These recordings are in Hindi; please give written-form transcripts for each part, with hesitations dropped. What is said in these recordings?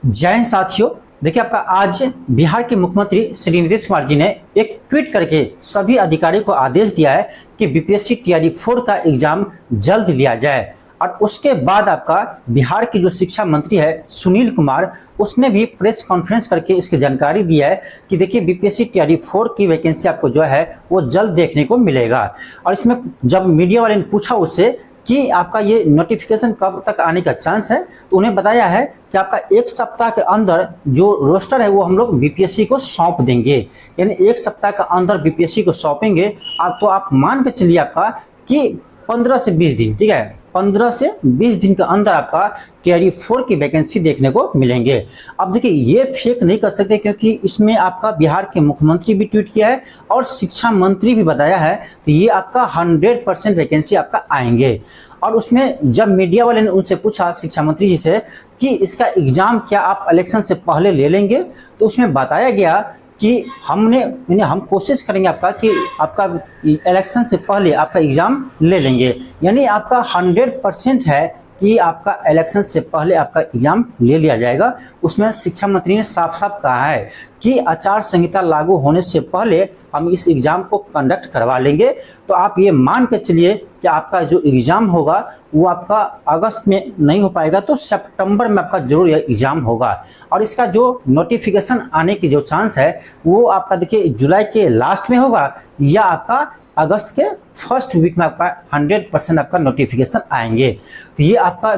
जय हिंद साथियों। देखिए, आपका आज बिहार के मुख्यमंत्री श्री नीतीश कुमार जी ने एक ट्वीट करके सभी अधिकारियों को आदेश दिया है कि बीपीएससी टीआरई 4 का एग्जाम जल्द लिया जाए। और उसके बाद आपका बिहार के जो शिक्षा मंत्री है सुनील कुमार, उसने भी प्रेस कॉन्फ्रेंस करके इसकी जानकारी दी है कि देखिए बीपीएससी टीआरई 4 की वैकेंसी आपको जो है वो जल्द देखने को मिलेगा। और इसमें जब मीडिया वाले ने पूछा उससे कि आपका ये नोटिफिकेशन कब तक आने का चांस है, तो उन्हें बताया है कि आपका एक सप्ताह के अंदर जो रोस्टर है वो हम लोग बीपीएससी को सौंप देंगे। यानी एक सप्ताह के अंदर बीपीएससी को सौंपेंगे। तो आप मान के चलिए आपका कि 15 से 20 दिन, ठीक है, 15 से 20 दिन के अंदर आपका टीआरई 4 की वैकेंसी देखने को मिलेंगे। अब देखिए, ये फेक नहीं कर सकते क्योंकि इसमें आपका बिहार के मुख्यमंत्री भी ट्वीट किया है और शिक्षा मंत्री भी बताया है, तो ये आपका 100% वैकेंसी आपका आएंगे। और उसमें जब मीडिया वाले ने उनसे पूछा शिक्षा मंत्री जी से कि इसका एग्जाम क्या आप इलेक्शन से पहले ले लेंगे, तो उसमें बताया गया कि हम कोशिश करेंगे आपका कि आपका इलेक्शन से पहले आपका एग्ज़ाम ले लेंगे। यानी आपका 100% है कि आपका इलेक्शन से पहले आपका एग्ज़ाम ले लिया जाएगा। उसमें शिक्षा मंत्री ने साफ साफ कहा है कि आचार संहिता लागू होने से पहले हम इस एग्ज़ाम को कंडक्ट करवा लेंगे। तो आप ये मान के चलिए कि आपका जो एग्ज़ाम होगा वो आपका अगस्त में नहीं हो पाएगा, तो सितंबर में आपका जरूर यह एग्ज़ाम होगा। और इसका जो नोटिफिकेशन आने की जो चांस है वो आपका देखिए जुलाई के लास्ट में होगा या आपका अगस्त के फर्स्ट वीक में आपका 100% आपका नोटिफिकेशन आएंगे। तो ये आपका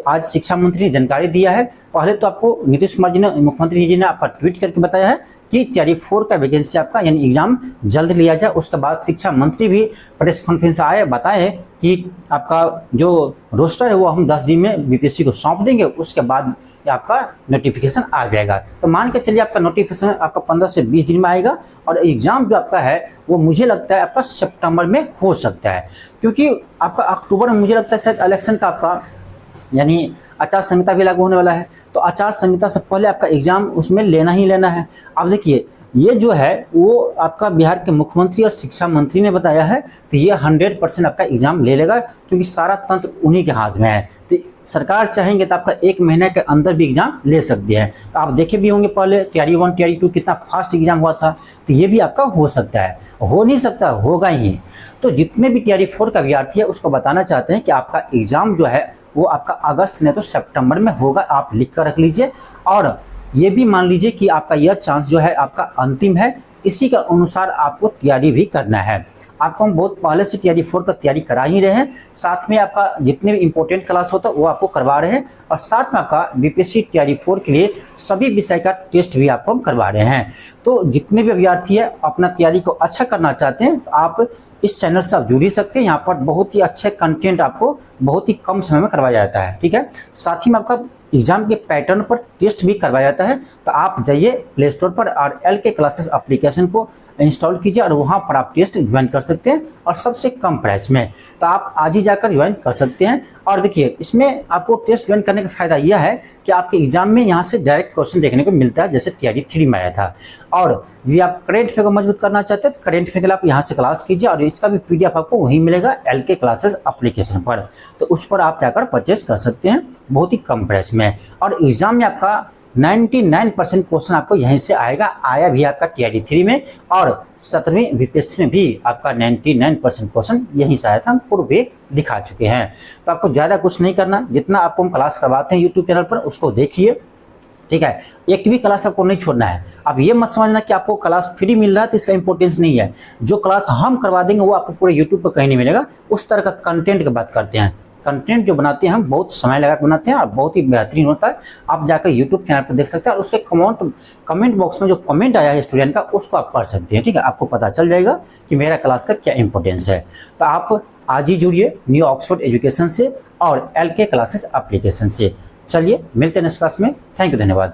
आज शिक्षा मंत्री ने जानकारी दिया है। पहले तो आपको नीतीश कुमार जी ने, मुख्यमंत्री जी ने आपका ट्वीट करके बताया है कि टीआरई 4 का वैकेंसी आपका यानी एग्जाम जल्द लिया जाए। उसके बाद शिक्षा मंत्री भी प्रेस कॉन्फ्रेंस आए, बताए कि आपका जो रोस्टर है वो हम 10 दिन में बीपीएससी को सौंप देंगे, उसके बाद आपका नोटिफिकेशन आ जाएगा। तो मान के चलिए आपका नोटिफिकेशन आपका 15 से 20 दिन में आएगा और एग्जाम जो आपका है वो मुझे लगता है आपका सितंबर में हो सकता है, क्योंकि आपका अक्टूबर में मुझे लगता है शायद इलेक्शन का आपका यानी आचार संहिता भी लागू होने वाला है। तो आचार संहिता से पहले आपका एग्जाम उसमें लेना ही लेना है। अब देखिए, ये जो है वो आपका बिहार के मुख्यमंत्री और शिक्षा मंत्री ने बताया है, तो ये 100% आपका एग्जाम ले लेगा क्योंकि सारा तंत्र उन्हीं के हाथ में है। तो सरकार चाहेंगे तो आपका 1 महीने के अंदर भी एग्जाम ले सकती है। तो आप देखे भी होंगे पहले टीआरई 1 टीआरई 2 कितना फास्ट एग्जाम हुआ था, तो ये भी आपका हो सकता है, हो नहीं सकता, होगा ही। तो जितने भी टीआरई 4 का विद्यार्थी है उसको बताना चाहते हैं कि आपका एग्जाम जो है वो आपका अगस्त नहीं तो सितंबर में होगा। आप लिख कर रख लीजिए और ये भी मान लीजिए कि आपका यह चांस जो है आपका अंतिम है। इसी के अनुसार आपको तैयारी भी करना है। आपको हम बहुत पहले से टीआरई 4 का तैयारी करा ही रहे हैं, साथ में आपका जितने भी इंपॉर्टेंट क्लास होता है वो आपको करवा रहे हैं और साथ में आपका बीपीएससी टीआरई 4 के लिए सभी विषय का टेस्ट भी आपको हम करवा रहे हैं। तो जितने भी अभ्यर्थी है अपना तैयारी को अच्छा करना चाहते हैं तो आप इस चैनल से आप जुड़ ही सकते हैं। यहाँ पर बहुत ही अच्छे कंटेंट आपको बहुत ही कम समय में करवाया जाता है, ठीक है। साथ ही में आपका एग्जाम के पैटर्न पर टेस्ट भी करवाया जाता है। तो आप जाइए प्ले स्टोर पर और LK क्लासेस एप्लीकेशन को इंस्टॉल कीजिए और वहाँ पर आप टेस्ट ज्वाइन कर सकते हैं और सबसे कम प्राइस में। तो आप आज ही जाकर ज्वाइन कर सकते हैं। और देखिए, इसमें आपको टेस्ट ज्वाइन करने का फ़ायदा यह है कि आपके एग्जाम में यहाँ से डायरेक्ट क्वेश्चन देखने को मिलता है, जैसे टीआरई 3 में आया था। और यदि आप करेंट अफेयर को मजबूत करना चाहते हैं तो करेंट अफेयर के लिए आप यहाँ से क्लास कीजिए और इसका भी PDF आपको वहीं मिलेगा LK क्लासेस एप्लीकेशन पर। तो उस पर आप जाकर परचेज कर सकते हैं बहुत ही कम प्राइस में। और एग्जाम में आपका 99% क्वेश्चन आपको यहीं से आएगा, आया भी आपका टीआरई 3 में और 17वीं बीपीएससी में भी आपका 99% क्वेश्चन यहीं से आया था। हम पूर्व भी दिखा चुके हैं। तो आपको ज़्यादा कुछ नहीं करना, जितना आपको हम क्लास करवाते हैं यूट्यूब चैनल पर उसको देखिए, ठीक है। एक भी क्लास आपको नहीं छोड़ना है। अब ये मत समझना कि आपको क्लास फ्री मिल रहा है तो इसका इंपॉर्टेंस नहीं है। जो क्लास हम करवा देंगे वो आपको पूरे यूट्यूब पर कहीं नहीं मिलेगा। उस तरह का कंटेंट की बात करते हैं। कंटेंट जो बनाते हैं हम बहुत समय लगा कर बनाते हैं और बहुत ही बेहतरीन होता है। आप जाकर यूट्यूब चैनल पर देख सकते हैं और उसके कमेंट बॉक्स में जो कमेंट आया है स्टूडेंट का उसको आप पढ़ सकते हैं, ठीक है। आपको पता चल जाएगा कि मेरा क्लास का क्या इंपॉर्टेंस है। तो आप आज ही जुड़िए न्यू ऑक्सफोर्ड एजुकेशन से और LK क्लासेस एप्लीकेशन से। चलिए मिलते हैं नेक्स्ट क्लास में। थैंक यू, धन्यवाद।